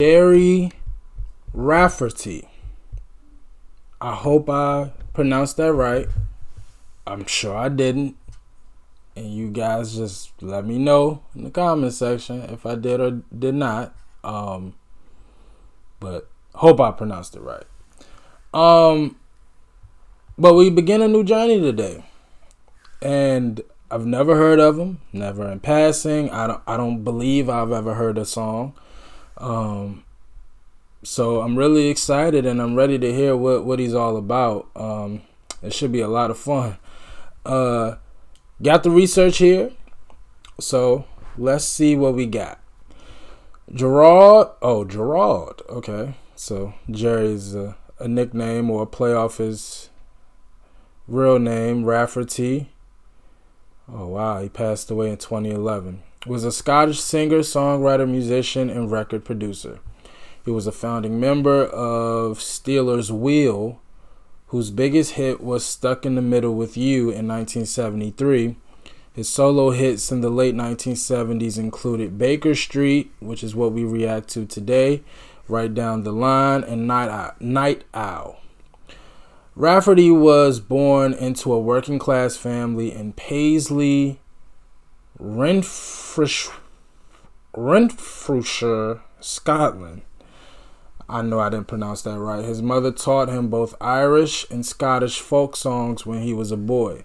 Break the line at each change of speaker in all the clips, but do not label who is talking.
Gerry Rafferty. I hope I pronounced that right. I'm sure I didn't. And you guys just let me know in the comment section if I did or did not. But hope I pronounced it right. But we begin a new journey today. And I've never heard of him, never in passing. I don't believe I've ever heard a song. So I'm really excited and I'm ready to hear what he's all about. It should be a lot of fun. Got the research here. So let's see what we got. Gerard. Okay. So Jerry's a nickname or a play off his real name, Rafferty. Oh, wow. He passed away in 2011. Was a Scottish singer, songwriter, musician, and record producer. He was a founding member of Stealers Wheel, whose biggest hit was Stuck in the Middle with You in 1973. His solo hits in the late 1970s included Baker Street, which is what we react to today, Right Down the Line, and Night Owl. Rafferty was born into a working class family in Paisley, Renfrewshire, Scotland. I know I didn't pronounce that right. His mother taught him both Irish and Scottish folk songs when he was a boy.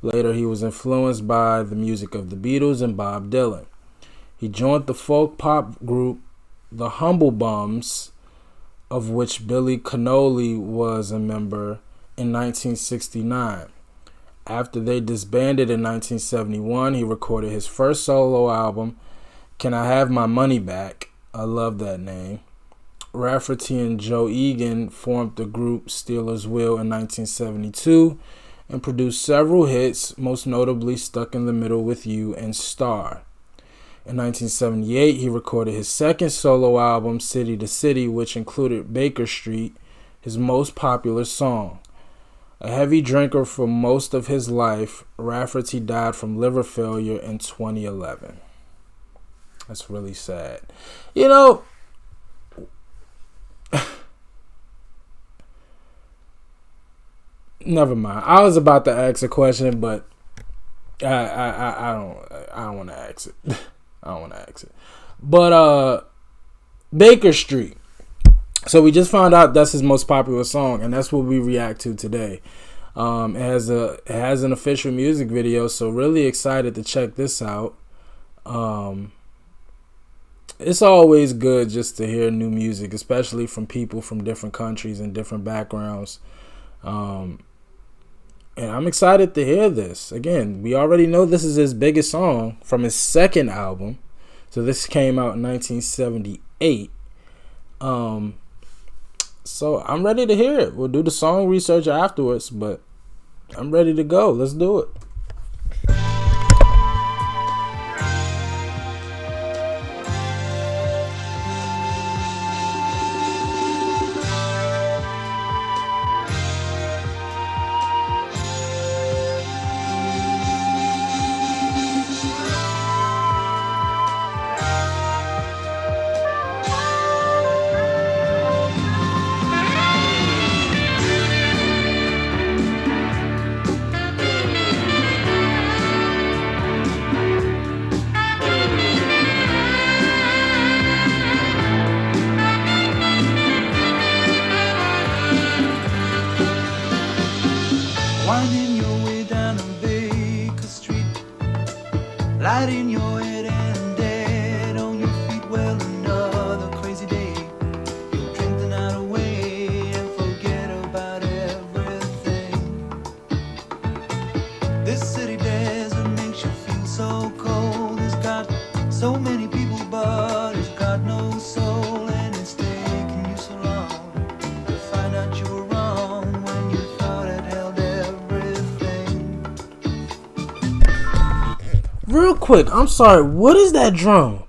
Later, he was influenced by the music of the Beatles and Bob Dylan. He joined the folk pop group The Humble Bums, of which Billy Connolly was a member, in 1969. After they disbanded in 1971, he recorded his first solo album, Can I Have My Money Back? I love that name. Rafferty and Joe Egan formed the group Stealers Wheel in 1972 and produced several hits, most notably Stuck in the Middle with You and Star. In 1978, he recorded his second solo album, City to City, which included Baker Street, his most popular song. A heavy drinker for most of his life, Rafferty died from liver failure in 2011. That's really sad. You know, never mind. I was about to ask a question, but I don't want to ask it. I don't want to ask it. But Baker Street. So we just found out that's his most popular song, and that's what we react to today. It has an official music video, so really excited to check this out. It's always good just to hear new music, especially from people from different countries and different backgrounds. And I'm excited to hear this. Again, we already know this is his biggest song from his second album. So this came out in 1978. So I'm ready to hear it. We'll do the song research afterwards, but I'm ready to go. Let's do it.
Winding your way down on Baker Street, light in your head and dead on your feet. Well, another crazy day. You drink the night away and forget about everything. This city desert makes you feel so cold. It's got so many people, but it's got no soul, and it's taken you so long to find out you were wrong when you thought it held everything.
Real quick, I'm sorry. What is that drum?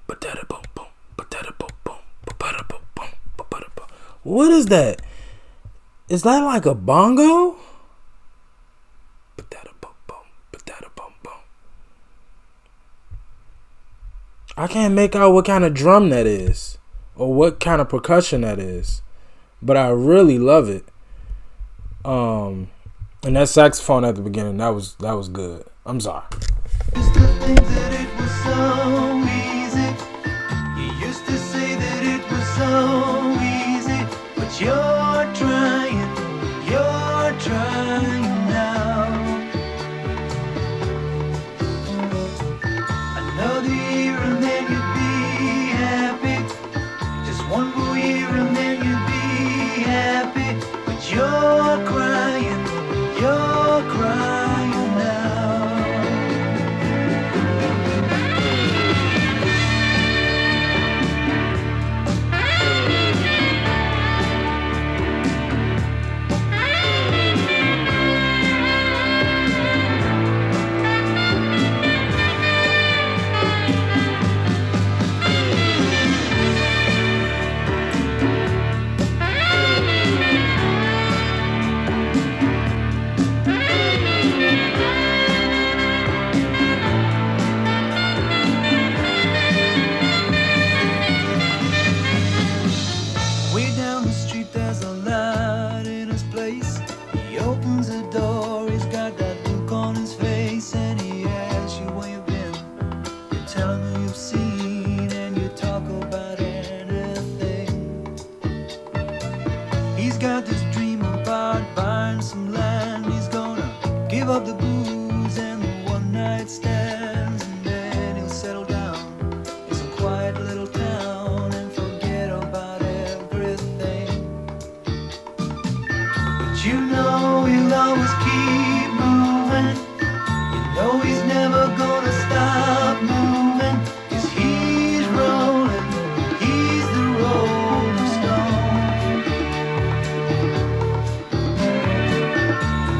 What is that? Is that like a bongo? I can't make out what kind of drum that is. or what kind of percussion that is, but I really love it. And that saxophone at the beginning, that was good. I'm sorry.
Used to think that it was so easy. You used to say that it was so easy, but you're trying now. Another year and then you'd be happy. Just one more year and then you'd be happy, but you're crying now. Way down the street there's a light in his place. He opens the door, he's got that look on his face, and he asks you where you've been. You tell him who you've seen, and you talk about anything. He's got this dream about buying some land. He's gonna give up the booze and the one night stands, and then he'll settle down in some quiet little town and forget about everything. But you know he'll always keep moving. You know he's never gonna stop moving, 'cause he's rolling, he's the rolling stone.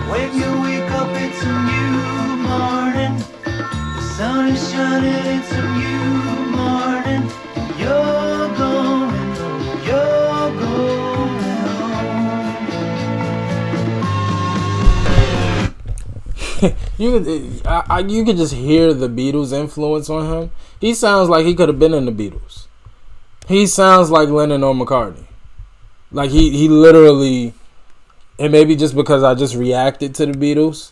When you wake up it's a new morning, the sun is shining, it's a new morning. You're going home.
You could just hear the Beatles influence on him. He sounds like he could have been in the Beatles. He sounds like Lennon or McCartney. Like he literally, and maybe just because I just reacted to the Beatles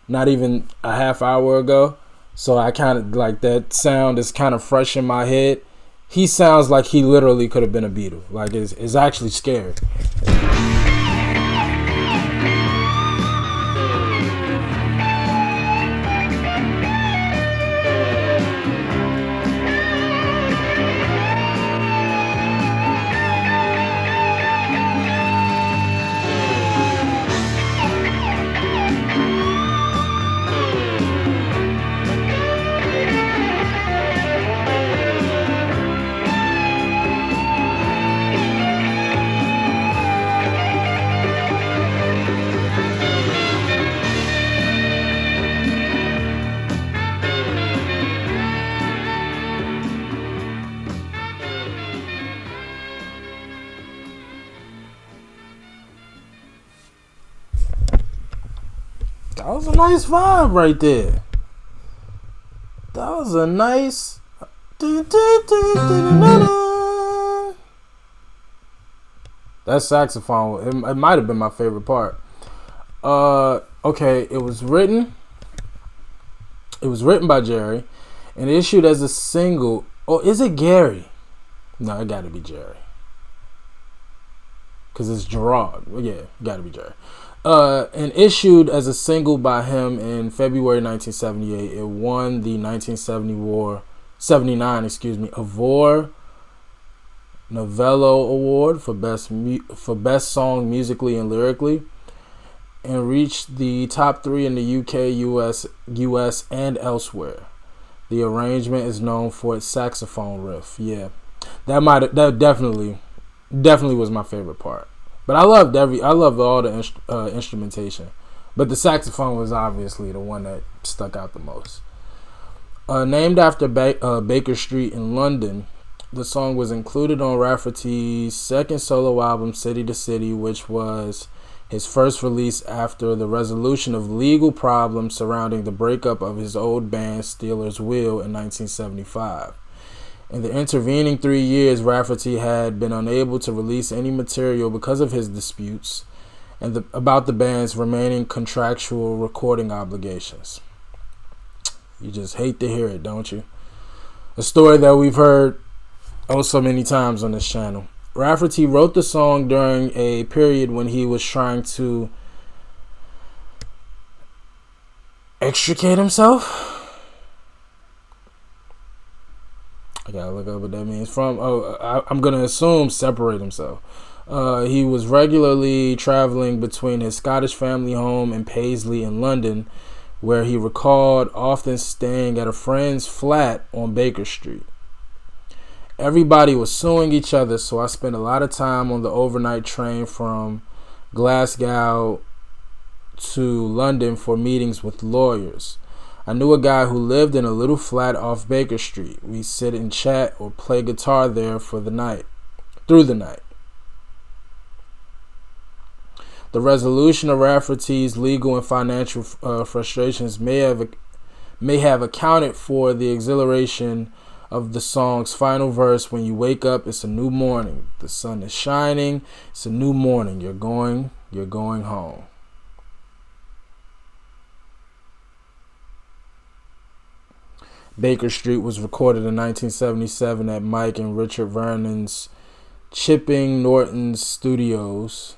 not even a half hour ago, so I kind of like that sound is kind of fresh in my head. He sounds like he literally could have been a Beatle. Like it's actually scary. That was a nice vibe right there. That was a nice. That saxophone, it might have been my favorite part. Okay, it was written by Gerry and issued as a single. Oh, is it Gary? No, it gotta be Gerry. Because it's Gerard. Well, yeah, gotta be Gerry. And issued as a single by him in February 1978. It won the 1979 Ivor Novello Award for best song musically and lyrically, and reached the top 3 in the UK, US, and elsewhere. The arrangement is known for its saxophone riff. Yeah, that definitely was my favorite part. But I loved all the instrumentation. But the saxophone was obviously the one that stuck out the most. Named after Baker Street in London, the song was included on Rafferty's second solo album, City to City, which was his first release after the resolution of legal problems surrounding the breakup of his old band Stealers Wheel in 1975. In the intervening 3 years, Rafferty had been unable to release any material because of his disputes and about the band's remaining contractual recording obligations. You just hate to hear it, don't you? A story that we've heard so many times on this channel. Rafferty wrote the song during a period when he was trying to extricate himself. I gotta look up what that means. I'm gonna assume separate himself. He was regularly traveling between his Scottish family home in Paisley and London, where he recalled often staying at a friend's flat on Baker Street. Everybody was suing each other, so I spent a lot of time on the overnight train from Glasgow to London for meetings with lawyers. I knew a guy who lived in a little flat off Baker Street. We sit and chat or play guitar there through the night. The resolution of Rafferty's legal and financial frustrations may have accounted for the exhilaration of the song's final verse. When you wake up, it's a new morning. The sun is shining. It's a new morning. You're going home. Baker Street was recorded in 1977 at Mike and Richard Vernon's Chipping Norton's studios.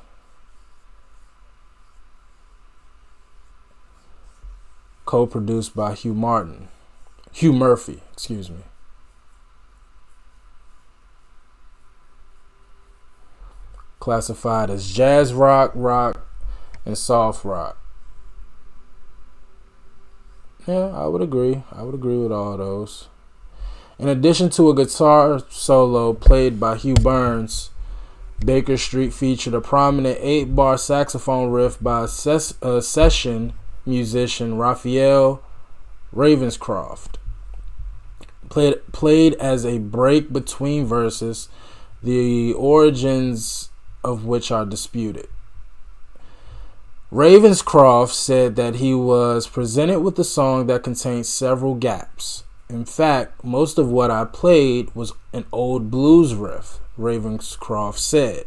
Co-produced by Hugh Murphy. Classified as jazz rock, and soft rock. Yeah, I would agree with all those. In addition to a guitar solo played by Hugh Burns, Baker Street featured a prominent 8-bar saxophone riff by session musician Raphael Ravenscroft. Played as a break between verses, the origins of which are disputed. Ravenscroft said that he was presented with a song that contained several gaps. In fact, most of what I played was an old blues riff, Ravenscroft said.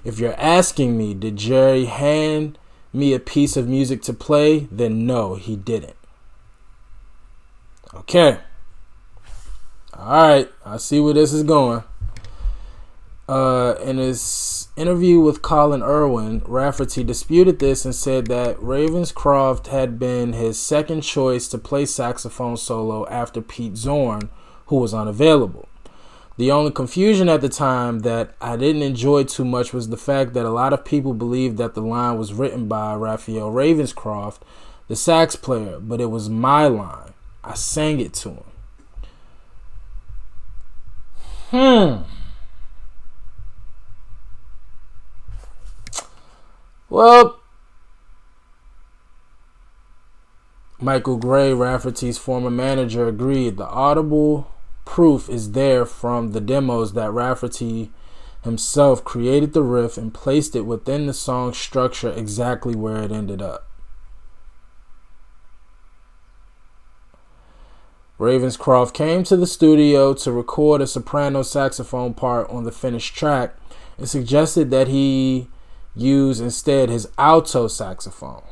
If you're asking me, did Gerry hand me a piece of music to play? Then no, he didn't. Okay. Alright, I see where this is going. In his interview with Colin Irwin, Rafferty disputed this and said that Ravenscroft had been his second choice to play saxophone solo after Pete Zorn, who was unavailable. The only confusion at the time that I didn't enjoy too much was the fact that a lot of people believed that the line was written by Raphael Ravenscroft, the sax player, but it was my line. I sang it to him. Well, Michael Gray, Rafferty's former manager, agreed. The audible proof is there from the demos that Rafferty himself created the riff and placed it within the song's structure exactly where it ended up. Ravenscroft came to the studio to record a soprano saxophone part on the finished track and suggested that he use instead his alto saxophone.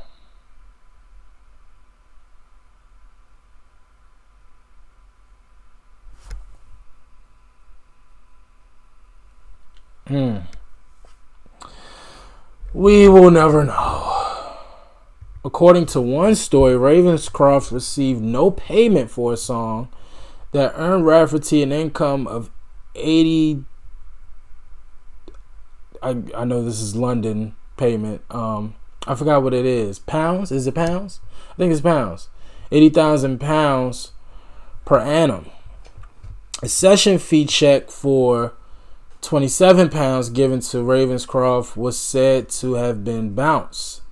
We will never know. According to one story, Ravenscroft received no payment for a song that earned Rafferty an income of 80. I know this is London payment. I forgot what it is. Pounds? Is it pounds? I think it's pounds. 80,000 pounds per annum. A session fee check for 27 pounds given to Ravenscroft was said to have been bounced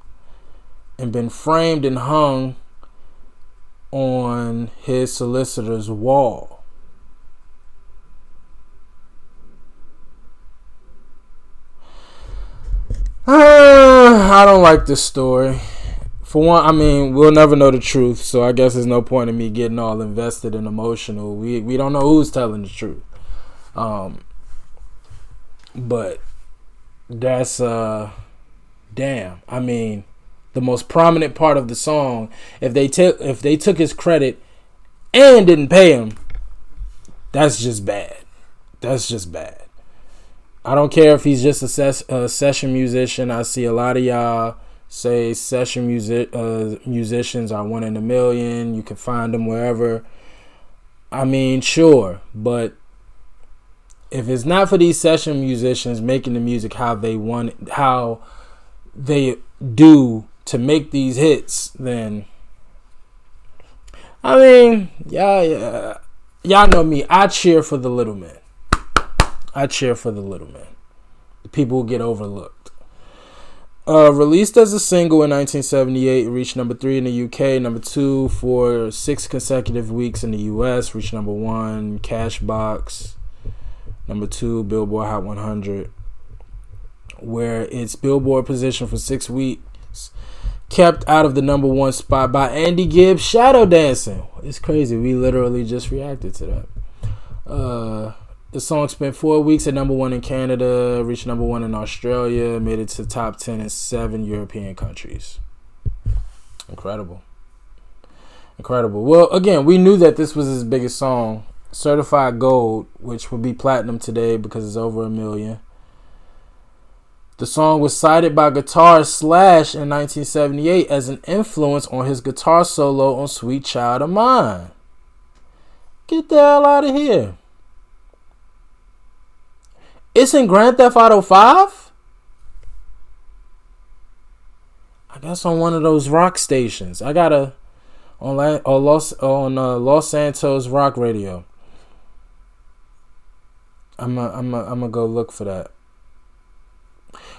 and been framed and hung on his solicitor's wall. I don't like this story. For one, I mean, we'll never know the truth, so I guess there's no point in me getting all invested and emotional. We don't know who's telling the truth. But that's damn. I mean, the most prominent part of the song, if they took his credit and didn't pay him, that's just bad. That's just bad. I don't care if he's just a session musician. I see a lot of y'all say session musicians are 1 in a million. You can find them wherever. I mean, sure, but if it's not for these session musicians making the music how they want it, how they do to make these hits, then I mean, y'all know me. I cheer for the little man. I cheer for the little man. The people who get overlooked. Released as a single in 1978, it reached number 3 in the UK, number 2 for 6 consecutive weeks in the US, reached number 1, Cashbox, number 2, Billboard Hot 100, where its Billboard position for 6 weeks kept out of the number 1 spot by Andy Gibbs' Shadow Dancing. It's crazy. We literally just reacted to that. The song spent 4 weeks at number 1 in Canada, reached number 1 in Australia, made it to top 10 in 7 European countries. Incredible. Well, again, we knew that this was his biggest song. Certified Gold, which would be platinum today because it's over 1 million. The song was cited by guitarist Slash in 1978 as an influence on his guitar solo on Sweet Child of Mine. Get the hell out of here. It's in Grand Theft Auto 5? I guess on one of those rock stations. I got on Los Santos rock radio. I'm gonna go look for that.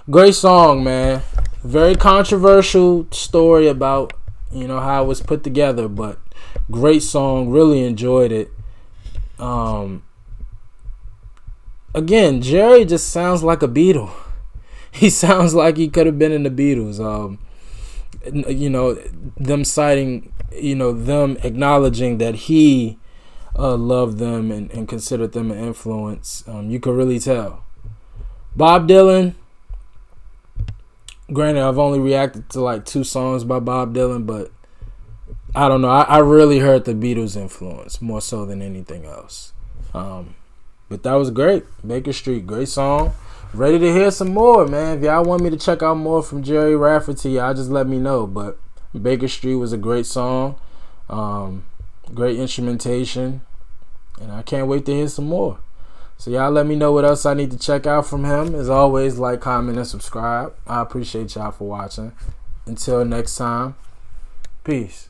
Great song, man. Very controversial story about, how it was put together, but great song. Really enjoyed it. Again, Gerry just sounds like a Beatle. He sounds like he could have been in the Beatles. Them citing, them acknowledging that he loved them and considered them an influence. You could really tell. Bob Dylan. Granted, I've only reacted to like 2 songs by Bob Dylan, but I don't know. I really heard the Beatles' influence more so than anything else. But that was great. Baker Street, great song. Ready to hear some more, man. If y'all want me to check out more from Gerry Rafferty, y'all just let me know. But Baker Street was a great song. Great instrumentation. And I can't wait to hear some more. So y'all let me know what else I need to check out from him. As always, like, comment, and subscribe. I appreciate y'all for watching. Until next time, peace.